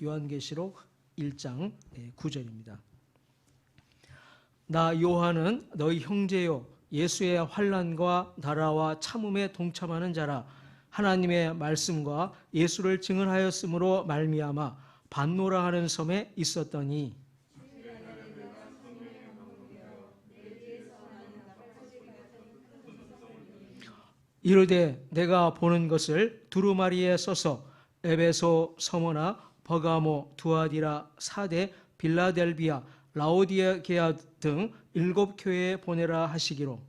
요한계시록 1장 9절입니다. 나 요한은 너희 형제요 예수의 환난과 나라와 참음에 동참하는 자라. 하나님의 말씀과 예수를 증언하였으므로 말미암아 반노라 하는 섬에 있었더니 이르되 내가 보는 것을 두루마리에 써서 에베소, 서머나, 버가모, 두아디라, 사데, 빌라델비아, 라오디게아 등 7교회에 보내라 하시기로.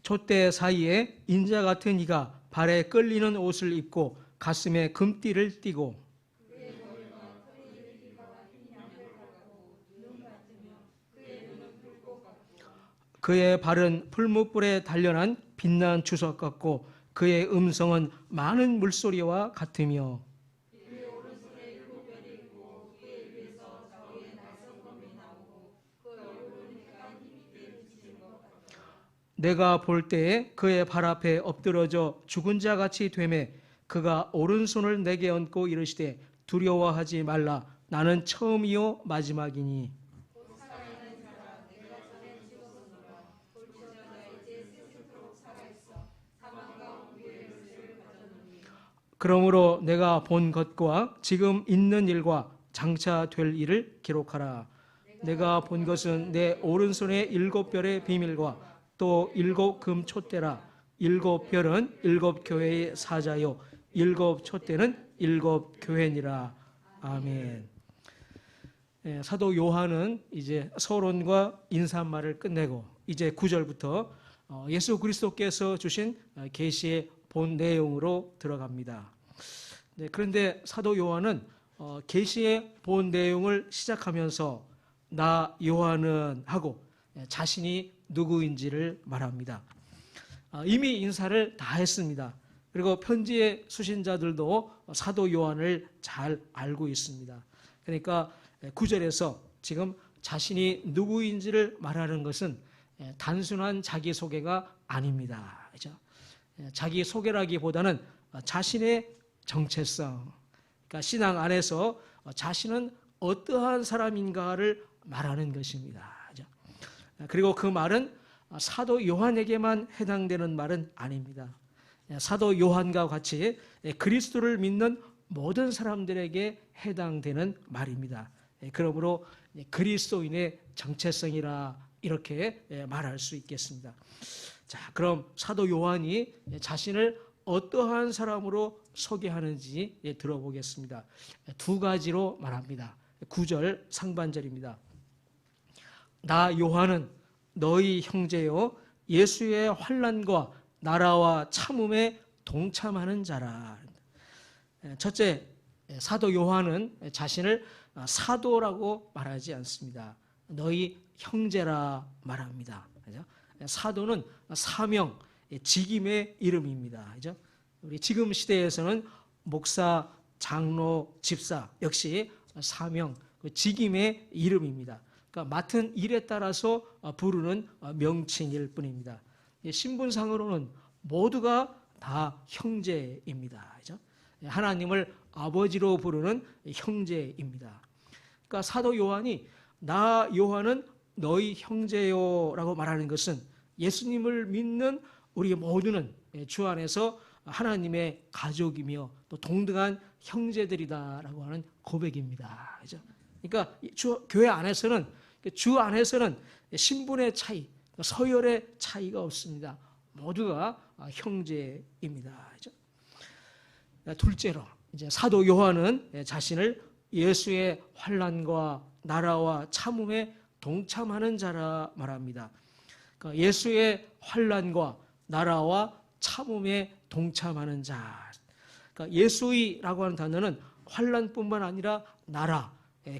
촛대 사이에 인자 같은 이가 발에 끌리는 옷을 입고 가슴에 금띠를 띠고 그의 발은 풀무불에 단련한 빛난 주석 같고 그의 음성은 많은 물소리와 같으며 내가 볼 때에 그의 발 앞에 엎드러져 죽은 자 같이 되매 그가 오른손을 내게 얹고 이르시되 두려워하지 말라. 나는 처음이요 마지막이니 그러므로 내가 본 것과 지금 있는 일과 장차 될 일을 기록하라. 내가 본 것은 내 오른손의 7별의 비밀과 또 7금 촛대라. 7별은 7교회의 사자요 7 촛대는 7교회니라. 아멘. 사도 요한은 이제 서론과 인사말을 끝내고 이제 9절부터 예수 그리스도께서 주신 계시의 본 내용으로 들어갑니다. 그런데 사도 요한은 계시의 본 내용을 시작하면서 나 요한은 하고 자신이 누구인지를 말합니다. 이미 인사를 다 했습니다. 그리고 편지의 수신자들도 사도 요한을 잘 알고 있습니다. 그러니까 9절에서 지금 자신이 누구인지를 말하는 것은 단순한 자기소개가 아닙니다. 그렇죠? 자기소개라기보다는 자신의 정체성, 그러니까 신앙 안에서 자신은 어떠한 사람인가를 말하는 것입니다. 그렇죠? 그리고 그 말은 사도 요한에게만 해당되는 말은 아닙니다. 사도 요한과 같이 그리스도를 믿는 모든 사람들에게 해당되는 말입니다. 그러므로 그리스도인의 정체성이라 이렇게 말할 수 있겠습니다. 자, 그럼 사도 요한이 자신을 어떠한 사람으로 소개하는지 들어보겠습니다. 2가지로 말합니다. 9절 상반절입니다. 나 요한은 너희 형제요 예수의 환난과 나라와 참음에 동참하는 자라. 첫째, 사도 요한은 자신을 사도라고 말하지 않습니다. 너희 형제라 말합니다. 사도는 사명, 직임의 이름입니다. 우리 지금 시대에서는 목사, 장로, 집사 역시 사명, 직임의 이름입니다. 그러니까 맡은 일에 따라서 부르는 명칭일 뿐입니다. 신분상으로는 모두가 다 형제입니다. 하나님을 아버지로 부르는 형제입니다. 그러니까 사도 요한이 나 요한은 너희 형제요라고 말하는 것은 예수님을 믿는 우리 모두는 주 안에서 하나님의 가족이며 또 동등한 형제들이다라고 하는 고백입니다. 그러니까 교회 안에서는 주 안에서는 신분의 차이, 서열의 차이가 없습니다. 모두가 형제입니다. 둘째로 이제 사도 요한은 자신을 예수의 환난과 나라와 참음에 동참하는 자라 말합니다. 그러니까 예수의 환난과 나라와 참음에 동참하는 자. 그러니까 예수의라고 하는 단어는 환난뿐만 아니라 나라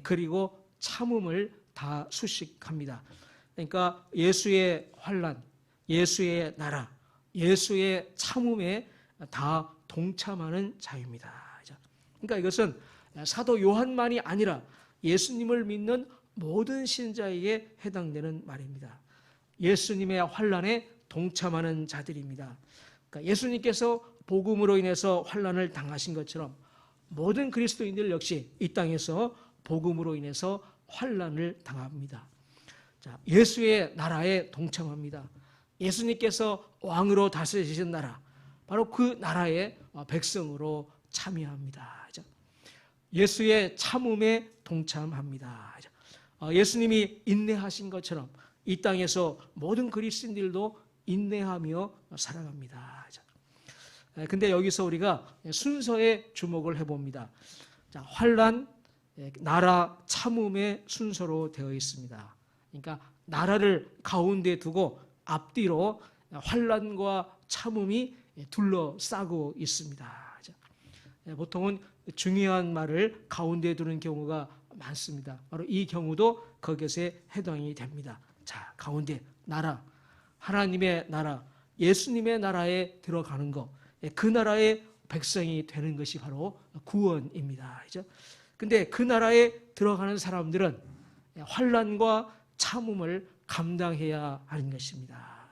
그리고 참음을 다 수식합니다. 그러니까 예수의 환난, 예수의 나라, 예수의 참음에 다 동참하는 자입니다. 그러니까 이것은 사도 요한만이 아니라 예수님을 믿는 모든 신자에게 해당되는 말입니다. 예수님의 환난에 동참하는 자들입니다. 그러니까 예수님께서 복음으로 인해서 환난을 당하신 것처럼 모든 그리스도인들 역시 이 땅에서 복음으로 인해서 환난을 당합니다. 자, 예수의 나라에 동참합니다. 예수님께서 왕으로 다스리신 나라, 바로 그 나라의 백성으로 참여합니다. 예수의 참음에 동참합니다. 예수님이 인내하신 것처럼 이 땅에서 모든 그리스도인들도 인내하며 살아갑니다. 근데 여기서 우리가 순서에 주목을 해봅니다. 자, 환난, 나라, 참음의 순서로 되어 있습니다. 그러니까 나라를 가운데 두고 앞뒤로 환난과 참음이 둘러싸고 있습니다. 보통은 중요한 말을 가운데 두는 경우가 많습니다. 바로 이 경우도 거기에 해당이 됩니다. 자, 가운데 나라, 하나님의 나라, 예수님의 나라에 들어가는 것, 그 나라의 백성이 되는 것이 바로 구원입니다. 근데 그 나라에 들어가는 사람들은 환난과 참음을 감당해야 하는 것입니다.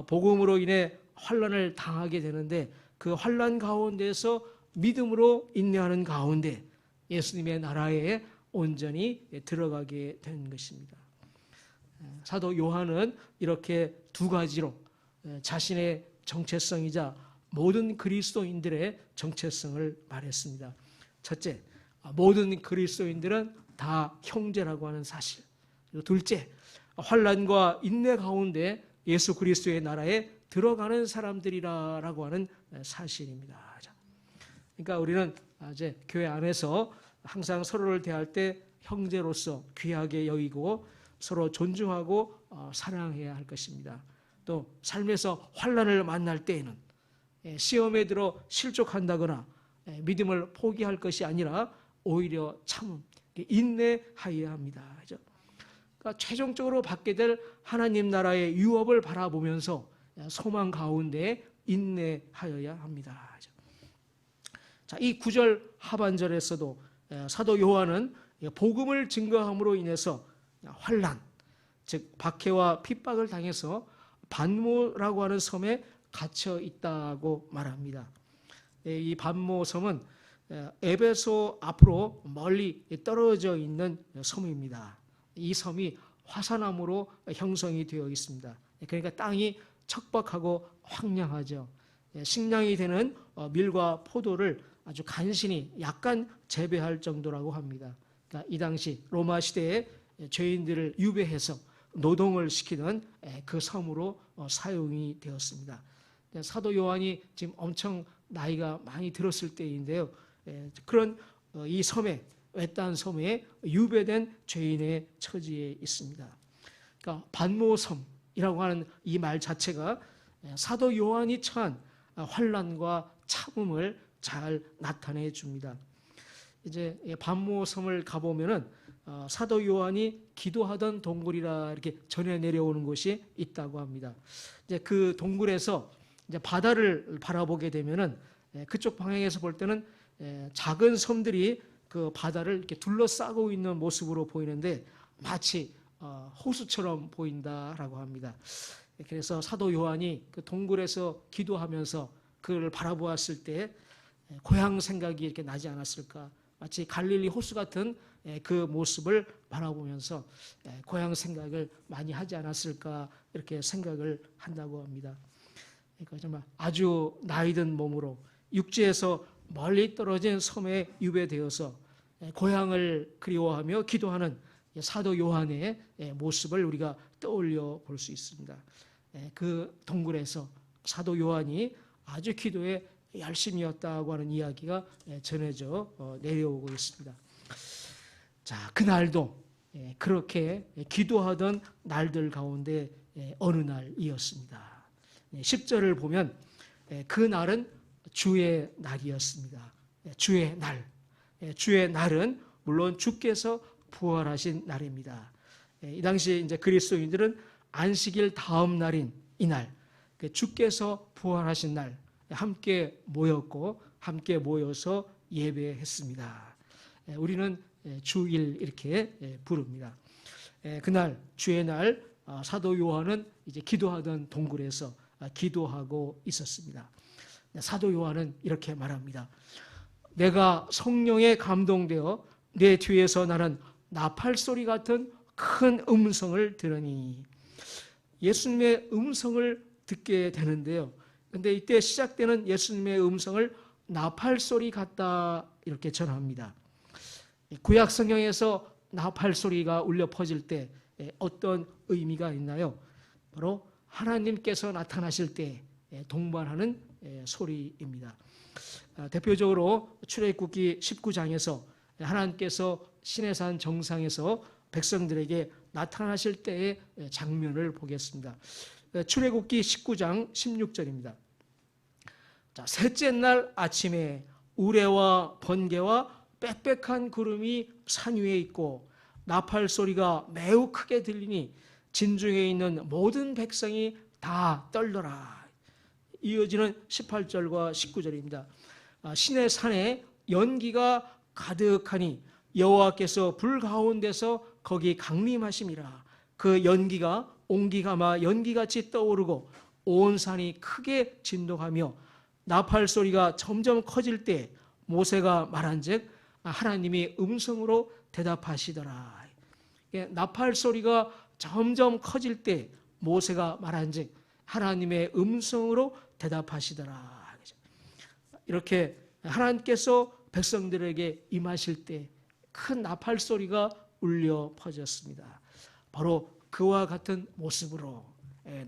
복음으로 인해 환난을 당하게 되는데 그 환난 가운데서 믿음으로 인내하는 가운데 예수님의 나라에 온전히 들어가게 된 것입니다. 사도 요한은 이렇게 두 가지로 자신의 정체성이자 모든 그리스도인들의 정체성을 말했습니다. 첫째, 모든 그리스도인들은 다 형제라고 하는 사실. 그리고 둘째, 환난과 인내 가운데 예수 그리스도의 나라에 들어가는 사람들이라고 하는 사실입니다. 그러니까 우리는 이제 교회 안에서 항상 서로를 대할 때 형제로서 귀하게 여기고 서로 존중하고 사랑해야 할 것입니다. 또 삶에서 환난을 만날 때에는 시험에 들어 실족한다거나 믿음을 포기할 것이 아니라 오히려 참음, 인내하여야 합니다. 그러니까 최종적으로 받게 될 하나님 나라의 유업을 바라보면서 소망 가운데 인내하여야 합니다. 자, 이 9절 하반절에서도 사도 요한은 복음을 증거함으로 인해서 환난, 즉 박해와 핍박을 당해서 반모라고 하는 섬에 갇혀 있다고 말합니다. 이 반모 섬은 에베소 앞으로 멀리 떨어져 있는 섬입니다. 이 섬이 화산암으로 형성이 되어 있습니다. 그러니까 땅이 척박하고 황량하죠. 식량이 되는 밀과 포도를 아주 간신히 약간 재배할 정도라고 합니다. 그러니까 이 당시 로마 시대에 죄인들을 유배해서 노동을 시키는 그 섬으로 사용이 되었습니다. 사도 요한이 지금 엄청 나이가 많이 들었을 때인데요. 그런 이 섬에, 외딴 섬에 유배된 죄인의 처지에 있습니다. 그러니까 반모섬이라고 하는 이 말 자체가 사도 요한이 처한 환난과 참음을 잘 나타내 줍니다. 이제 반모섬을 가보면은 사도 요한이 기도하던 동굴이라 이렇게 전해 내려오는 곳이 있다고 합니다. 이제 그 동굴에서 이제 바다를 바라보게 되면은 그쪽 방향에서 볼 때는 작은 섬들이 그 바다를 이렇게 둘러싸고 있는 모습으로 보이는데 마치 호수처럼 보인다라고 합니다. 그래서 사도 요한이 그 동굴에서 기도하면서 그를 바라보았을 때 고향 생각이 이렇게 나지 않았을까? 마치 갈릴리 호수 같은 그 모습을 바라보면서 고향 생각을 많이 하지 않았을까? 이렇게 생각을 한다고 합니다. 그러니까 정말 아주 나이든 몸으로 육지에서 멀리 떨어진 섬에 유배되어서 고향을 그리워하며 기도하는 사도 요한의 모습을 우리가 떠올려 볼 수 있습니다. 그 동굴에서 사도 요한이 아주 기도에 열심이었다고 하는 이야기가 전해져 내려오고 있습니다. 자, 그날도 그렇게 기도하던 날들 가운데 어느 날이었습니다. 10절을 보면 그 날은 주의 날이었습니다. 주의 날. 주의 날은 물론 주께서 부활하신 날입니다. 이 당시 이제 그리스도인들은 안식일 다음 날인 이날, 주께서 부활하신 날 함께 모였고 함께 모여서 예배했습니다. 우리는 주일 이렇게 부릅니다. 그날 주의 날 사도 요한은 이제 기도하던 동굴에서 기도하고 있었습니다. 사도 요한은 이렇게 말합니다. 내가 성령에 감동되어 내 뒤에서 나는 나팔 소리 같은 큰 음성을 들으니, 예수님의 음성을 듣게 되는데요. 근데 이때 시작되는 예수님의 음성을 나팔 소리 같다 이렇게 전합니다. 구약 성경에서 나팔 소리가 울려 퍼질 때 어떤 의미가 있나요? 바로 하나님께서 나타나실 때 동반하는 소리입니다. 대표적으로 출애굽기 19장에서 하나님께서 시내산 정상에서 백성들에게 나타나실 때의 장면을 보겠습니다. 출애굽기 19장 16절입니다. 자, 셋째 날 아침에 우레와 번개와 빽빽한 구름이 산 위에 있고 나팔 소리가 매우 크게 들리니 진중에 있는 모든 백성이 다 떨더라. 이어지는 18절과 19절입니다. 시내 산에 연기가 가득하니 여호와께서 불 가운데서 거기 강림하심이라. 그 연기가 옹기가마 연기같이 떠오르고 온 산이 크게 진동하며 나팔 소리가 점점 커질 때 모세가 말한즉 하나님이 음성으로 대답하시더라. 나팔 소리가 점점 커질 때 모세가 말한즉 하나님의 음성으로 대답하시더라. 이렇게 하나님께서 백성들에게 임하실 때 큰 나팔 소리가 울려 퍼졌습니다. 바로 그와 같은 모습으로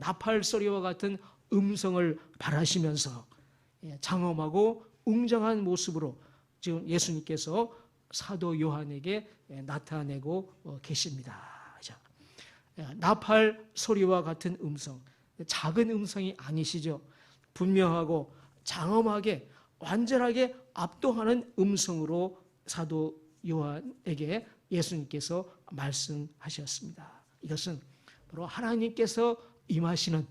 나팔 소리와 같은 음성을 바라시면서 장엄하고 웅장한 모습으로 지금 예수님께서 사도 요한에게 나타내고 계십니다. 나팔 소리와 같은 음성, 작은 음성이 아니시죠. 분명하고 장엄하게 완전하게 압도하는 음성으로 사도 요한에게 예수님께서 말씀하셨습니다. 이것은 바로 하나님께서 임하시는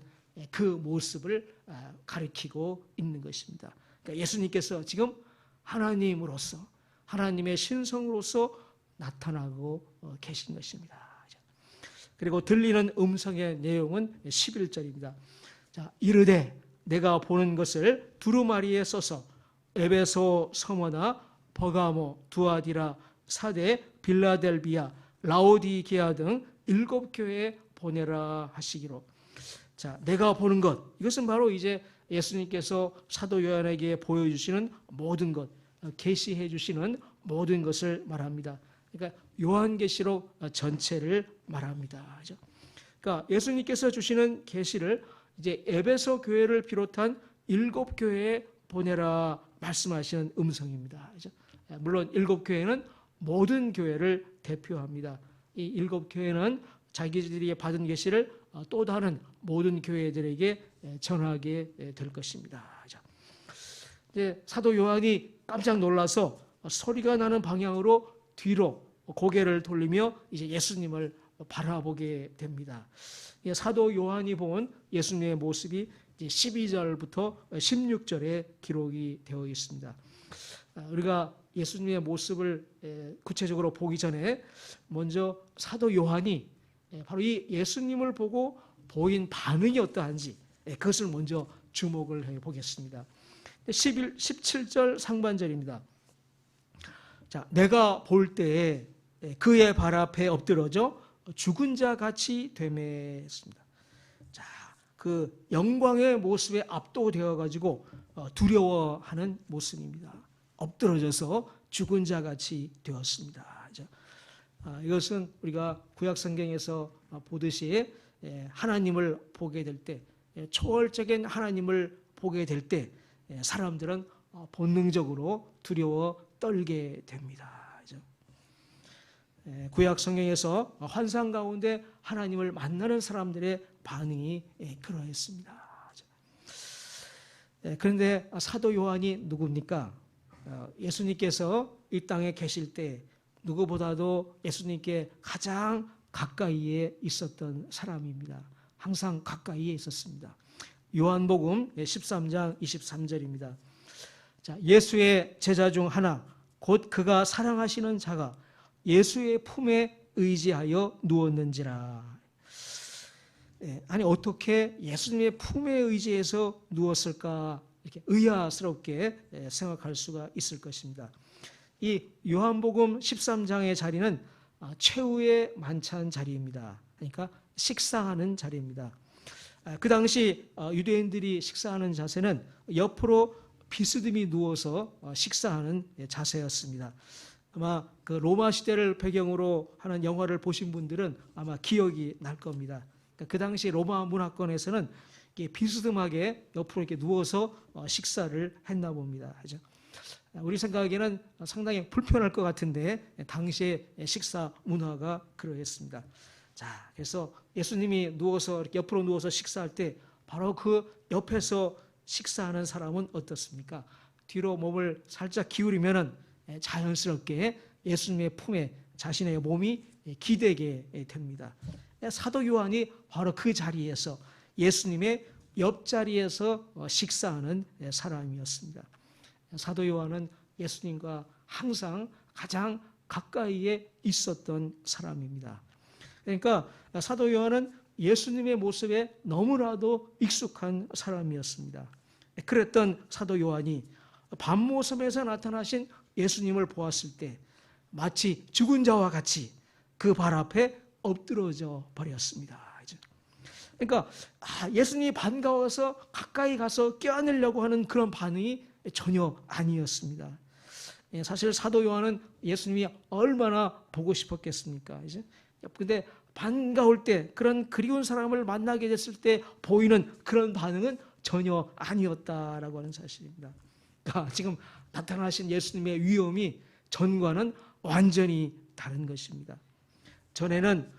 그 모습을 가리키고 있는 것입니다. 그러니까 예수님께서 지금 하나님으로서, 하나님의 신성으로서 나타나고 계신 것입니다. 그리고 들리는 음성의 내용은 11절입니다. 자, 이르되 내가 보는 것을 두루마리에 써서 에베소, 서머나, 버가모, 두아디라, 사대, 빌라델비아, 라오디게아 등 7교회에 보내라 하시기로. 자, 내가 보는 것, 이것은 바로 이제 예수님께서 사도 요한에게 보여주시는 모든 것, 계시해 주시는 모든 것을 말합니다. 그러니까 요한계시록 전체를 말합니다. 그러니까 예수님께서 주시는 계시를 이제 에베소 교회를 비롯한 7교회에 보내라 말씀하시는 음성입니다. 물론 7교회는 모든 교회를 대표합니다. 이 7교회는 자기들이 받은 계시를 또 다른 모든 교회들에게 전하게 될 것입니다. 이제 사도 요한이 깜짝 놀라서 소리가 나는 방향으로 뒤로 고개를 돌리며 이제 예수님을 바라보게 됩니다. 사도 요한이 본 예수님의 모습이 이제 12절부터 16절에 기록이 되어 있습니다. 우리가 예수님의 모습을 구체적으로 보기 전에 먼저 사도 요한이 바로 이 예수님을 보고 보인 반응이 어떠한지 그것을 먼저 주목을 해보겠습니다. 17절 상반절입니다. 자, 내가 볼 때에 그의 발 앞에 엎드러져 죽은 자 같이 되매 했습니다. 자, 그 영광의 모습에 압도되어 가지고 두려워하는 모습입니다. 엎드러져서 죽은 자 같이 되었습니다. 이것은 우리가 구약 성경에서 보듯이 하나님을 보게 될 때, 초월적인 하나님을 보게 될 때 사람들은 본능적으로 두려워 떨게 됩니다. 구약 성경에서 환상 가운데 하나님을 만나는 사람들의 반응이 그러했습니다. 그런데 사도 요한이 누굽니까? 예수님께서 이 땅에 계실 때 누구보다도 예수님께 가장 가까이에 있었던 사람입니다. 항상 가까이에 있었습니다. 요한복음 13장 23절입니다. 자, 예수의 제자 중 하나 곧 그가 사랑하시는 자가 예수의 품에 의지하여 누웠는지라. 아니 어떻게 예수님의 품에 의지해서 누웠을까 이렇게 의아스럽게 생각할 수가 있을 것입니다. 이 요한복음 13장의 자리는 최후의 만찬 자리입니다. 그러니까 식사하는 자리입니다. 그 당시 유대인들이 식사하는 자세는 옆으로 비스듬히 누워서 식사하는 자세였습니다. 아마 그 로마 시대를 배경으로 하는 영화를 보신 분들은 아마 기억이 날 겁니다. 그 당시 로마 문화권에서는 비스듬하게 옆으로 이렇게 누워서 식사를 했나 봅니다. 그죠? 우리 생각에는 상당히 불편할 것 같은데 당시의 식사 문화가 그러했습니다. 자, 그래서 예수님이 누워서 이렇게 옆으로 누워서 식사할 때 바로 그 옆에서 식사하는 사람은 어떻습니까? 뒤로 몸을 살짝 기울이면은 자연스럽게 예수님의 품에 자신의 몸이 기대게 됩니다. 사도 요한이 바로 그 자리에서 예수님의 옆자리에서 식사하는 사람이었습니다. 사도 요한은 예수님과 항상 가장 가까이에 있었던 사람입니다. 그러니까 사도 요한은 예수님의 모습에 너무나도 익숙한 사람이었습니다. 그랬던 사도 요한이 밤모섬에서 나타나신 예수님을 보았을 때 마치 죽은 자와 같이 그 발 앞에 엎드러져 버렸습니다. 그러니까 예수님이 반가워서 가까이 가서 껴안으려고 하는 그런 반응이 전혀 아니었습니다. 사실 사도 요한은 예수님이 얼마나 보고 싶었겠습니까? 근데 반가울 때, 그런 그리운 사람을 만나게 됐을 때 보이는 그런 반응은 전혀 아니었다라고 하는 사실입니다. 그러니까 지금 나타나신 예수님의 위엄이 전과는 완전히 다른 것입니다. 전에는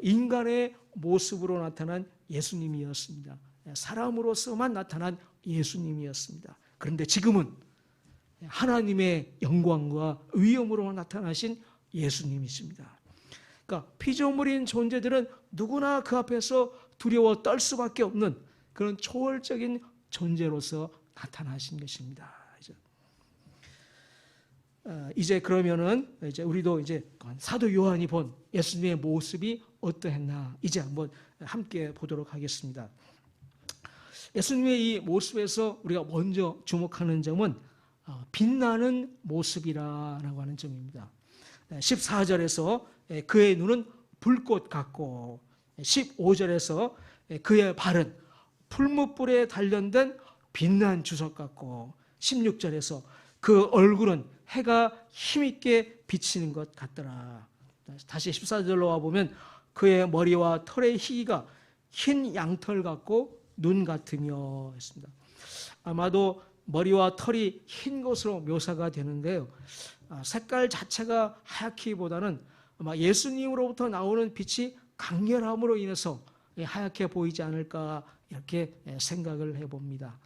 인간의 모습으로 나타난 예수님이었습니다. 사람으로서만 나타난 예수님이었습니다. 그런데 지금은 하나님의 영광과 위엄으로 나타나신 예수님이십니다. 그러니까 피조물인 존재들은 누구나 그 앞에서 두려워 떨 수밖에 없는 그런 초월적인 존재로서 나타나신 것입니다. 이제 그러면은 이제 우리도 이제 사도 요한이 본 예수님의 모습이 어떠했나 이제 한번 함께 보도록 하겠습니다. 예수님의 이 모습에서 우리가 먼저 주목하는 점은 빛나는 모습이라고 하는 점입니다. 14절에서 그의 눈은 불꽃 같고 15절에서 그의 발은 풀무불에 단련된 빛난 주석 같고 16절에서 그 얼굴은 해가 힘있게 비치는 것 같더라. 다시 14절로 와보면 그의 머리와 털의 희가 흰 양털 같고 눈 같으며 했습니다. 아마도 머리와 털이 흰 것으로 묘사가 되는데요. 색깔 자체가 하얗기보다는 아마 예수님으로부터 나오는 빛이 강렬함으로 인해서 하얗게 보이지 않을까 이렇게 생각을 해봅니다.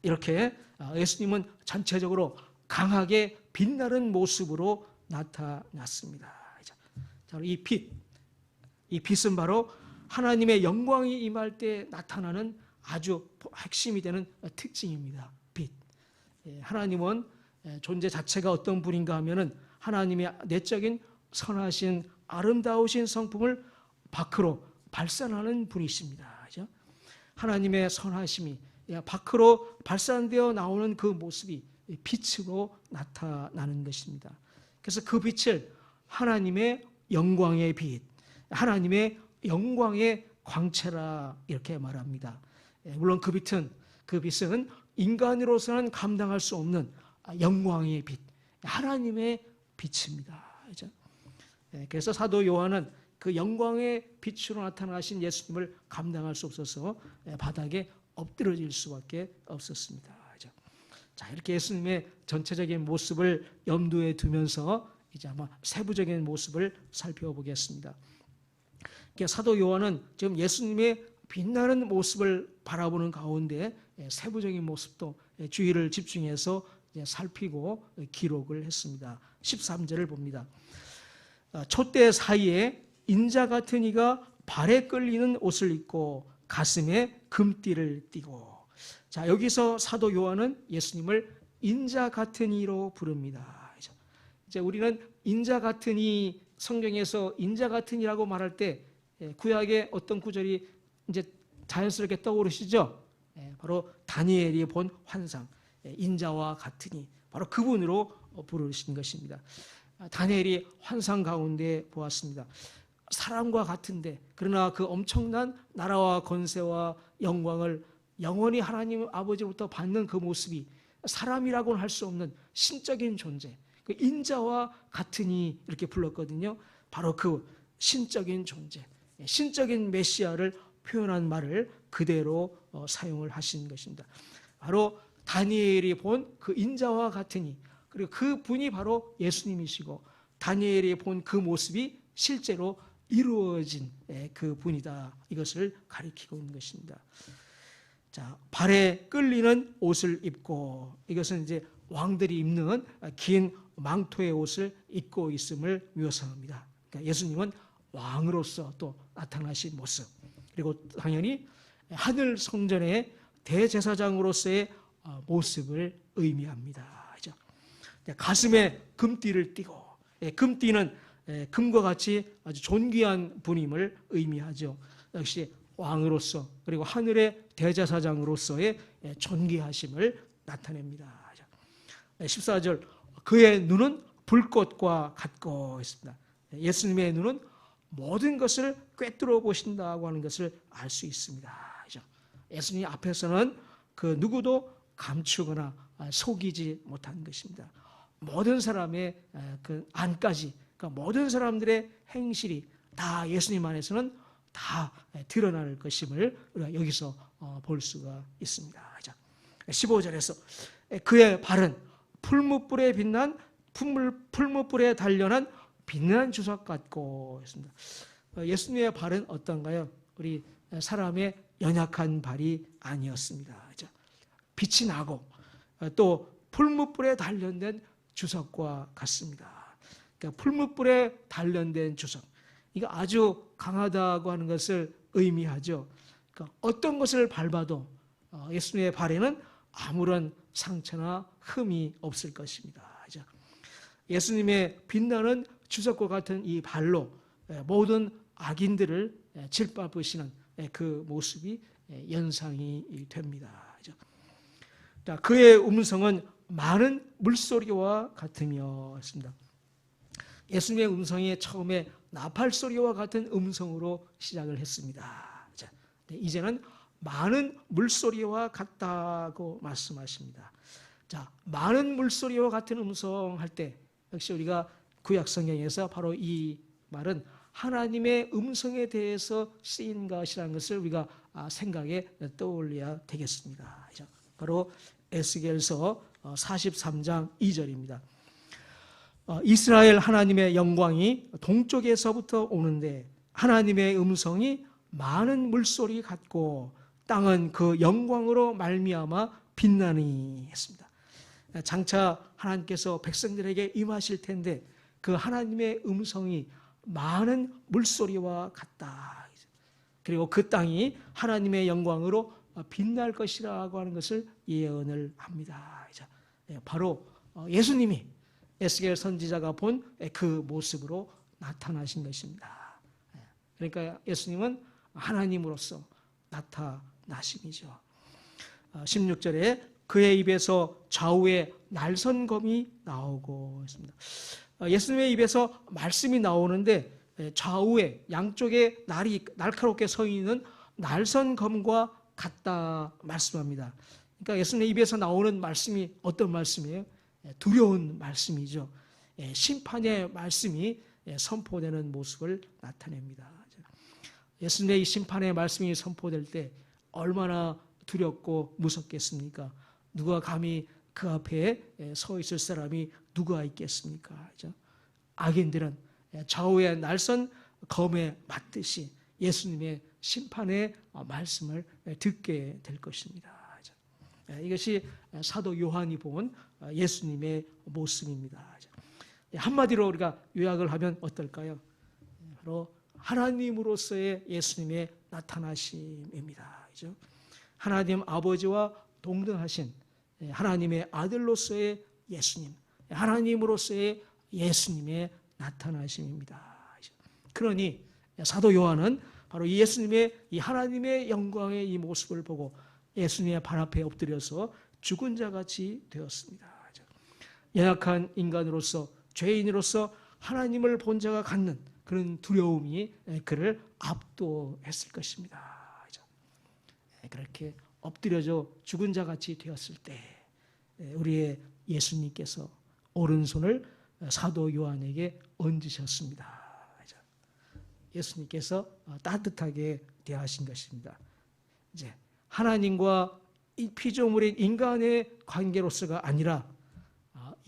이렇게 예수님은 전체적으로 강하게 빛나는 모습으로 나타났습니다. 자, 이 빛은 바로 하나님의 영광이 임할 때 나타나는 아주 핵심이 되는 특징입니다. 빛. 하나님은 존재 자체가 어떤 분인가 하면은 하나님의 내적인 선하신 아름다우신 성품을 밖으로 발산하는 분이십니다. 그죠? 하나님의 선하심이 밖으로 발산되어 나오는 그 모습이 빛으로 나타나는 것입니다. 그래서 그 빛을 하나님의 영광의 빛, 하나님의 영광의 광채라 이렇게 말합니다. 물론 그 빛은 인간으로서는 감당할 수 없는 영광의 빛, 하나님의 빛입니다. 그래서 사도 요한은 그 영광의 빛으로 나타나신 예수님을 감당할 수 없어서 바닥에 엎드러질 수밖에 없었습니다. 자, 이렇게 예수님의 전체적인 모습을 염두에 두면서 이제 아마 세부적인 모습을 살펴보겠습니다. 사도 요한은 지금 예수님의 빛나는 모습을 바라보는 가운데 세부적인 모습도 주의를 집중해서 살피고 기록을 했습니다. 13절을 봅니다. 촛대 사이에 인자 같은 이가 발에 끌리는 옷을 입고 가슴에 금띠를 띠고. 자, 여기서 사도 요한은 예수님을 인자 같은 이로 부릅니다. 이제 우리는 인자 같은 이, 성경에서 인자 같은 이라고 말할 때 구약의 어떤 구절이 이제 자연스럽게 떠오르시죠? 바로 다니엘이 본 환상, 인자와 같으니 바로 그분으로 부르신 것입니다. 다니엘이 환상 가운데 보았습니다. 사람과 같은데 그러나 그 엄청난 나라와 권세와 영광을 영원히 하나님 아버지로부터 받는 그 모습이 사람이라고는 할 수 없는 신적인 존재, 그 인자와 같으니 이렇게 불렀거든요. 바로 그 신적인 존재, 신적인 메시아를 표현한 말을 그대로 사용을 하신 것입니다. 바로 다니엘이 본 그 인자와 같으니, 그리고 그 분이 바로 예수님이시고 다니엘이 본 그 모습이 실제로 이루어진 그 분이다. 이것을 가리키고 있는 것입니다. 자, 발에 끌리는 옷을 입고, 이것은 이제 왕들이 입는 긴 망토의 옷을 입고 있음을 묘사합니다. 그러니까 예수님은 왕으로서 또 나타나신 모습, 그리고 당연히 하늘 성전의 대제사장으로서의 모습을 의미합니다. 그죠? 가슴에 금띠를 띠고, 금띠는 금과 같이 아주 존귀한 분임을 의미하죠. 역시 왕으로서 그리고 하늘의 대제사장으로서의 존귀하심을 나타냅니다. 14절, 그의 눈은 불꽃과 같고 했습니다. 예수님의 눈은 모든 것을 꿰뚫어 보신다고 하는 것을 알 수 있습니다. 예수님 앞에서는 그 누구도 감추거나 속이지 못한 것입니다. 모든 사람의 그 안까지, 그러니까 모든 사람들의 행실이 다 예수님 안에서는 다 드러날 것임을 우리가 여기서 볼 수가 있습니다. 15절에서 그의 발은 풀무불에 빛난 풀무불에 단련한 빛난 주석 같고 했습니다. 예수님의 발은 어떤가요? 우리 사람의 연약한 발이 아니었습니다. 빛이 나고 또 풀무불에 단련된 주석과 같습니다. 그러니까 풀무불에 단련된 주석, 이거 아주 강하다고 하는 것을 의미하죠. 그러니까 어떤 것을 밟아도 예수님의 발에는 아무런 상처나 흠이 없을 것입니다. 예수님의 빛나는 주석과 같은 이 발로 모든 악인들을 짓밟으시는 그 모습이 연상이 됩니다. 그의 음성은 많은 물소리와 같으며 했습니다. 예수님의 음성이 처음에 나팔 소리와 같은 음성으로 시작을 했습니다. 이제는 많은 물소리와 같다고 말씀하십니다. 자, 많은 물소리와 같은 음성 할 때 역시 우리가 구약 성경에서 바로 이 말은 하나님의 음성에 대해서 쓰인 것이라는 것을 우리가 생각에 떠올려야 되겠습니다. 바로 에스겔서 43장 2절입니다. 이스라엘 하나님의 영광이 동쪽에서부터 오는데 하나님의 음성이 많은 물소리 같고 땅은 그 영광으로 말미암아 빛나니 했습니다. 장차 하나님께서 백성들에게 임하실 텐데 그 하나님의 음성이 많은 물소리와 같다. 그리고 그 땅이 하나님의 영광으로 빛날 것이라고 하는 것을 예언을 합니다. 바로 예수님이 에스겔 선지자가 본 그 모습으로 나타나신 것입니다. 그러니까 예수님은 하나님으로서 나타나심이죠. 16절에 그의 입에서 좌우에 날선검이 나오고 있습니다. 예수님의 입에서 말씀이 나오는데 좌우에 양쪽에 날이 날카롭게 서 있는 날선검과 같다 말씀합니다. 그러니까 예수님의 입에서 나오는 말씀이 어떤 말씀이에요? 두려운 말씀이죠. 심판의 말씀이 선포되는 모습을 나타냅니다. 예수님의 이 심판의 말씀이 선포될 때 얼마나 두렵고 무섭겠습니까? 누가 감히 그 앞에 서 있을 사람이 누가 있겠습니까? 악인들은 좌우의 날선 검에 맞듯이 예수님의 심판의 말씀을 듣게 될 것입니다. 이것이 사도 요한이 본 예수님의 모습입니다. 한마디로 우리가 요약을 하면 어떨까요? 바로 하나님으로서의 예수님의 나타나심입니다. 하나님 아버지와 동등하신 하나님의 아들로서의 예수님, 하나님으로서의 예수님의 나타나심입니다. 그러니 사도 요한은 바로 이 예수님의 이 하나님의 영광의 이 모습을 보고 예수님의 발 앞에 엎드려서 죽은 자같이 되었습니다. 연약한 인간으로서, 죄인으로서 하나님을 본 자가 갖는 그런 두려움이 그를 압도했을 것입니다. 그렇게 엎드려져 죽은 자같이 되었을 때 우리의 예수님께서 오른손을 사도 요한에게 얹으셨습니다. 예수님께서 따뜻하게 대하신 것입니다. 이제 하나님과 이 피조물인 인간의 관계로서가 아니라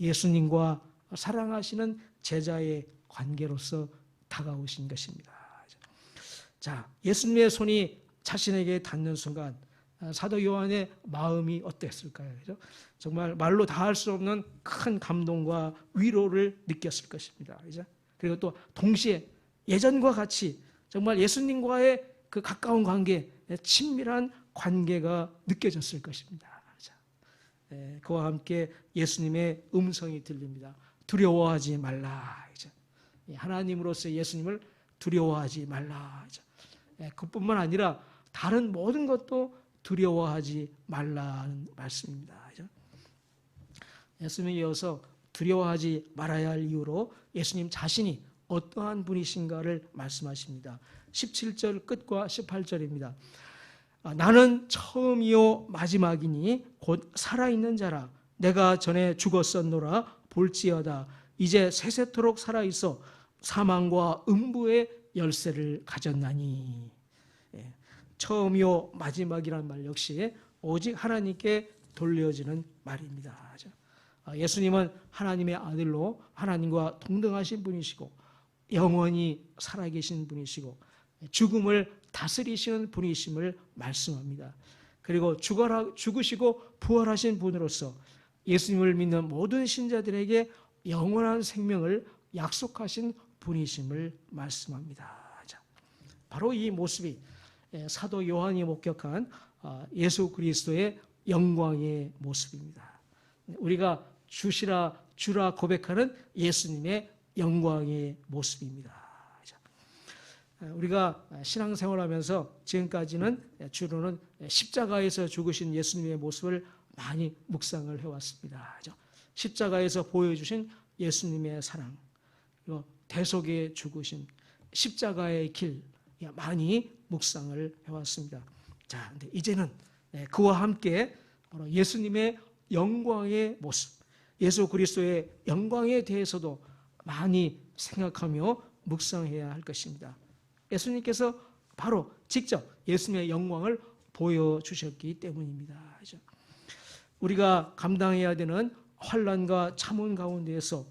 예수님과 사랑하시는 제자의 관계로서 다가오신 것입니다. 자, 예수님의 손이 자신에게 닿는 순간 사도 요한의 마음이 어땠을까요? 정말 말로 다 할 수 없는 큰 감동과 위로를 느꼈을 것입니다. 그리고 또 동시에 예전과 같이 정말 예수님과의 그 가까운 관계, 친밀한 관계가 느껴졌을 것입니다. 그와 함께 예수님의 음성이 들립니다. 두려워하지 말라. 하나님으로서 예수님을 두려워하지 말라. 그뿐만 아니라 다른 모든 것도 두려워하지 말라는 말씀입니다. 예수님에 이어서 두려워하지 말아야 할 이유로 예수님 자신이 어떠한 분이신가를 말씀하십니다. 17절 끝과 18절입니다. 나는 처음이요 마지막이니 곧 살아있는 자라. 내가 전에 죽었었노라. 볼지어다 이제 세세토록 살아있어 사망과 음부의 열쇠를 가졌나니. 처음이요 마지막이란 말 역시 오직 하나님께 돌려지는 말입니다. 예수님은 하나님의 아들로 하나님과 동등하신 분이시고 영원히 살아계신 분이시고 죽음을 다스리시는 분이심을 말씀합니다. 그리고 죽으시고 부활하신 분으로서 예수님을 믿는 모든 신자들에게 영원한 생명을 약속하신 분이심을 말씀합니다. 바로 이 모습이 사도 요한이 목격한 예수 그리스도의 영광의 모습입니다. 우리가 주라 고백하는 예수님의 영광의 모습입니다. 우리가 신앙생활하면서 지금까지는 주로는 십자가에서 죽으신 예수님의 모습을 많이 묵상을 해왔습니다. 십자가에서 보여주신 예수님의 사랑, 그리고 대속의 죽으심, 십자가의 길 많이 묵상을 해왔습니다. 자, 근데 이제는 그와 함께 예수님의 영광의 모습, 예수 그리스도의 영광에 대해서도 많이 생각하며 묵상해야 할 것입니다. 예수님께서 바로 직접 예수님의 영광을 보여주셨기 때문입니다. 우리가 감당해야 되는 환난과 참원 가운데에서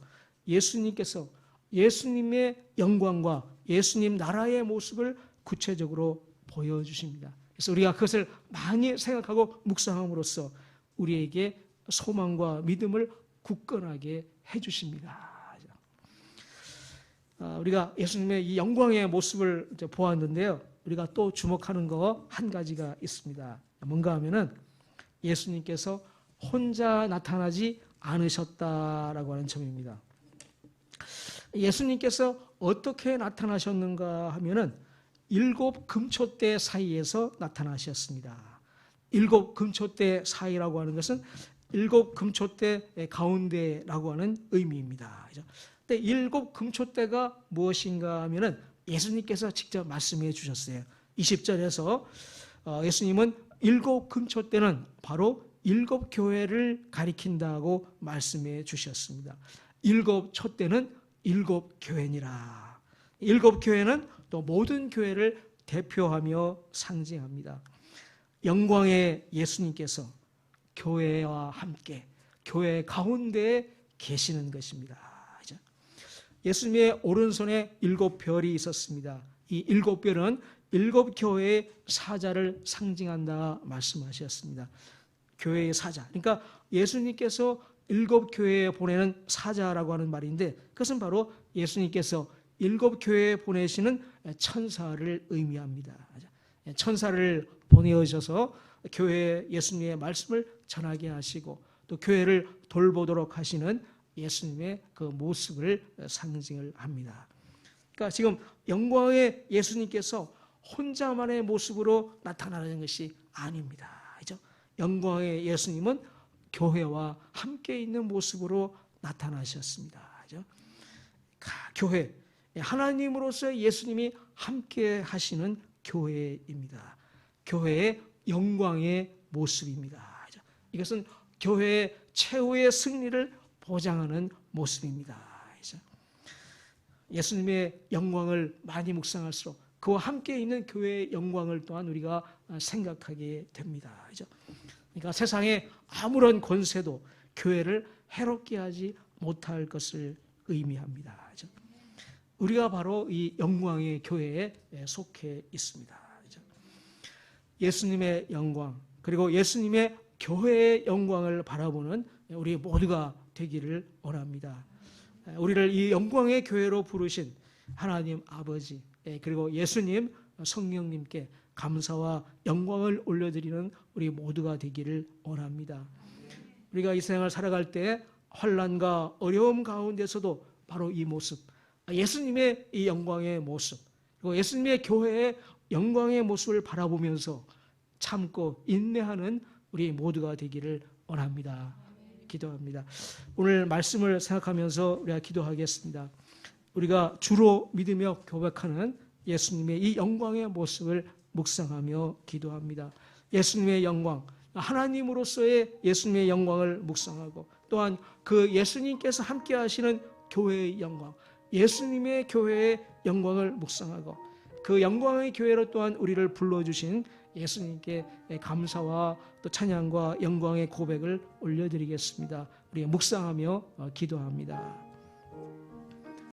예수님께서 예수님의 영광과 예수님 나라의 모습을 구체적으로 보여주십니다. 그래서 우리가 그것을 많이 생각하고 묵상함으로써 우리에게 소망과 믿음을 굳건하게 해주십니다. 우리가 예수님의 이 영광의 모습을 이제 보았는데요. 우리가 또 주목하는 거 한 가지가 있습니다. 뭔가 하면은 예수님께서 혼자 나타나지 않으셨다라고 하는 점입니다. 예수님께서 어떻게 나타나셨는가 하면은 7 금초대 사이에서 나타나셨습니다. 7 금초대 사이라고 하는 것은 7 금초대 가운데라고 하는 의미입니다. 근데 7 금초대가 무엇인가 하면은 예수님께서 직접 말씀해 주셨어요. 20절에서 예수님은 7 금초대는 바로 7 교회를 가리킨다고 말씀해 주셨습니다. 7 촛대는 7 교회니라. 7 교회는 또 모든 교회를 대표하며 상징합니다. 영광의 예수님께서 교회와 함께 교회 가운데에 계시는 것입니다. 예수님의 오른손에 7 별이 있었습니다. 이 7 별은 7 교회의 사자를 상징한다 말씀하셨습니다. 교회의 사자. 그러니까 예수님께서 7 교회에 보내는 사자라고 하는 말인데 그것은 바로 예수님께서 7 교회에 보내시는 천사를 의미합니다. 천사를 보내셔서 교회에 예수님의 말씀을 전하게 하시고 또 교회를 돌보도록 하시는 예수님의 그 모습을 상징을 합니다. 그러니까 지금 영광의 예수님께서 혼자만의 모습으로 나타나는 것이 아닙니다. 그죠? 영광의 예수님은 교회와 함께 있는 모습으로 나타나셨습니다. 그죠? 교회, 하나님으로서 예수님이 함께 하시는 교회입니다. 교회의 영광의 모습입니다. 그죠? 이것은 교회의 최후의 승리를 보장하는 모습입니다. 그죠? 예수님의 영광을 많이 묵상할수록 그와 함께 있는 교회의 영광을 또한 우리가 생각하게 됩니다. 그죠? 그러니까 세상에 아무런 권세도 교회를 해롭게 하지 못할 것을 의미합니다. 그죠? 우리가 바로 이 영광의 교회에 속해 있습니다. 그죠? 예수님의 영광, 그리고 예수님의 교회의 영광을 바라보는 우리 모두가 되기를 원합니다. 우리를 이 영광의 교회로 부르신 하나님 아버지, 그리고 예수님, 성령님께 감사와 영광을 올려드리는 우리 모두가 되기를 원합니다. 우리가 이 세상을 살아갈 때 환난과 어려움 가운데서도 바로 이 모습, 예수님의 이 영광의 모습, 그리고 예수님의 교회의 영광의 모습을 바라보면서 참고 인내하는 우리 모두가 되기를 원합니다. 기도합니다. 오늘 말씀을 생각하면서 우리가 기도하겠습니다. 우리가 주로 믿으며 고백하는 예수님의 이 영광의 모습을 묵상하며 기도합니다. 예수님의 영광, 하나님으로서의 예수님의 영광을 묵상하고 또한 그 예수님께서 함께 하시는 교회의 영광, 예수님의 교회의 영광을 묵상하고 그 영광의 교회로 또한 우리를 불러주신 예수님께 감사와 또 찬양과 영광의 고백을 올려드리겠습니다. 우리 묵상하며 기도합니다.